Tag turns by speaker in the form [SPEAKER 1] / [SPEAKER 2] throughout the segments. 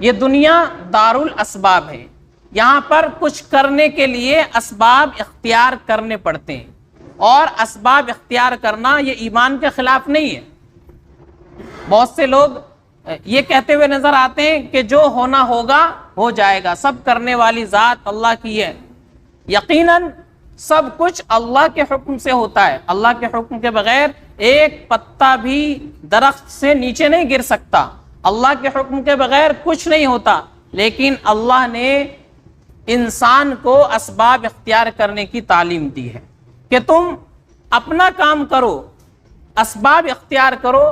[SPEAKER 1] یہ دنیا دارالاسباب ہے، یہاں پر کچھ کرنے کے لیے اسباب اختیار کرنے پڑتے ہیں، اور اسباب اختیار کرنا یہ ایمان کے خلاف نہیں ہے۔ بہت سے لوگ یہ کہتے ہوئے نظر آتے ہیں کہ جو ہونا ہوگا ہو جائے گا، سب کرنے والی ذات اللہ کی ہے۔ یقیناً سب کچھ اللہ کے حکم سے ہوتا ہے، اللہ کے حکم کے بغیر ایک پتا بھی درخت سے نیچے نہیں گر سکتا، اللہ کے حکم کے بغیر کچھ نہیں ہوتا، لیکن اللہ نے انسان کو اسباب اختیار کرنے کی تعلیم دی ہے کہ تم اپنا کام کرو، اسباب اختیار کرو،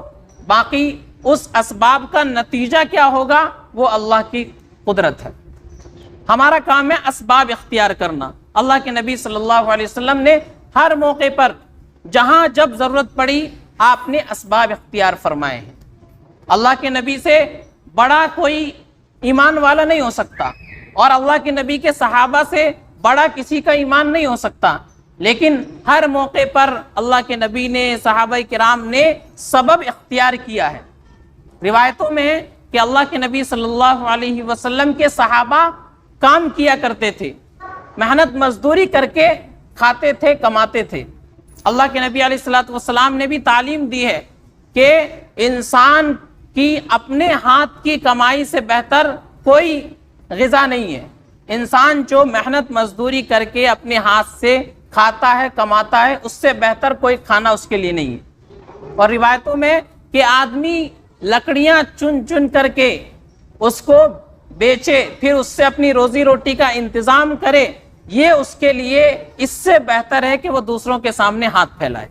[SPEAKER 1] باقی اس اسباب کا نتیجہ کیا ہوگا وہ اللہ کی قدرت ہے۔ ہمارا کام ہے اسباب اختیار کرنا۔ اللہ کے نبی صلی اللہ علیہ وسلم نے ہر موقع پر جہاں جب ضرورت پڑی آپ نے اسباب اختیار فرمائے ہیں۔ اللہ کے نبی سے بڑا کوئی ایمان والا نہیں ہو سکتا، اور اللہ کے نبی کے صحابہ سے بڑا کسی کا ایمان نہیں ہو سکتا، لیکن ہر موقع پر اللہ کے نبی نے، صحابہ کرام نے سبب اختیار کیا ہے۔ روایتوں میں ہے کہ اللہ کے نبی صلی اللہ علیہ وسلم کے صحابہ کام کیا کرتے تھے، محنت مزدوری کر کے کھاتے تھے، کماتے تھے۔ اللہ کے نبی علیہ الصلوۃ والسلام نے بھی تعلیم دی ہے کہ انسان کی اپنے ہاتھ کی کمائی سے بہتر کوئی غذا نہیں ہے۔ انسان جو محنت مزدوری کر کے اپنے ہاتھ سے کھاتا ہے، کماتا ہے، اس سے بہتر کوئی کھانا اس کے لیے نہیں ہے۔ اور روایتوں میں کہ آدمی لکڑیاں چن چن کر کے اس کو بیچے، پھر اس سے اپنی روزی روٹی کا انتظام کرے، یہ اس کے لیے اس سے بہتر ہے کہ وہ دوسروں کے سامنے ہاتھ پھیلائے۔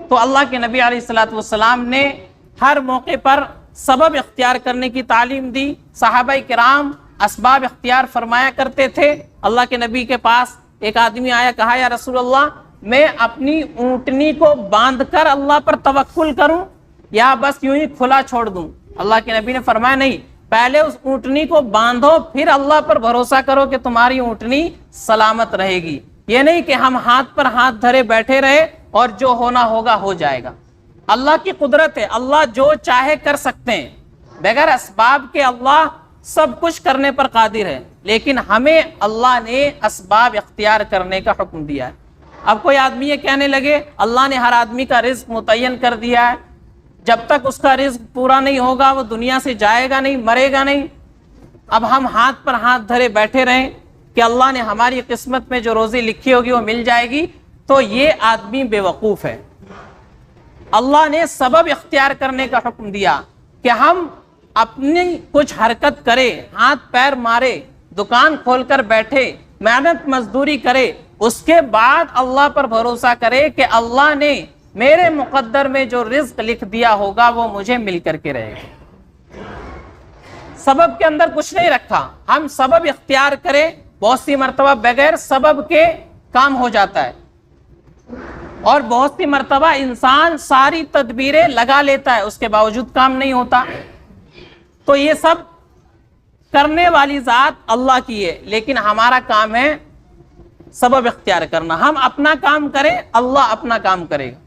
[SPEAKER 1] تو اللہ کے نبی علیہ الصلوۃ والسلام نے ہر موقع پر سبب اختیار کرنے کی تعلیم دی۔ صحابہ کرام اسباب اختیار فرمایا کرتے تھے۔ اللہ کے نبی کے پاس ایک آدمی آیا، کہا یا رسول اللہ میں اپنی اونٹنی کو باندھ کر اللہ پر توکل کروں یا بس یوں ہی کھلا چھوڑ دوں؟ اللہ کے نبی نے فرمایا نہیں، پہلے اس اونٹنی کو باندھو، پھر اللہ پر بھروسہ کرو کہ تمہاری اونٹنی سلامت رہے گی۔ یہ نہیں کہ ہم ہاتھ پر ہاتھ دھرے بیٹھے رہے اور جو ہونا ہوگا ہو جائے گا۔ اللہ کی قدرت ہے، اللہ جو چاہے کر سکتے ہیں، بغیر اسباب کے اللہ سب کچھ کرنے پر قادر ہے، لیکن ہمیں اللہ نے اسباب اختیار کرنے کا حکم دیا ہے۔ اب کوئی آدمی یہ کہنے لگے اللہ نے ہر آدمی کا رزق متعین کر دیا ہے، جب تک اس کا رزق پورا نہیں ہوگا وہ دنیا سے جائے گا نہیں، مرے گا نہیں، اب ہم ہاتھ پر ہاتھ دھرے بیٹھے رہیں کہ اللہ نے ہماری قسمت میں جو روزی لکھی ہوگی وہ مل جائے گی، تو یہ آدمی بے وقوف ہے۔ اللہ نے سبب اختیار کرنے کا حکم دیا کہ ہم اپنی کچھ حرکت کرے، ہاتھ پیر مارے، دکان کھول کر بیٹھے، محنت مزدوری کرے، اس کے بعد اللہ پر بھروسہ کرے کہ اللہ نے میرے مقدر میں جو رزق لکھ دیا ہوگا وہ مجھے مل کر کے رہے گا۔ سبب کے اندر کچھ نہیں رکھا، ہم سبب اختیار کریں، بہت سی مرتبہ بغیر سبب کے کام ہو جاتا ہے، اور بہت سی مرتبہ انسان ساری تدبیریں لگا لیتا ہے، اس کے باوجود کام نہیں ہوتا۔ تو یہ سب کرنے والی ذات اللہ کی ہے، لیکن ہمارا کام ہے سبب اختیار کرنا۔ ہم اپنا کام کریں، اللہ اپنا کام کرے گا۔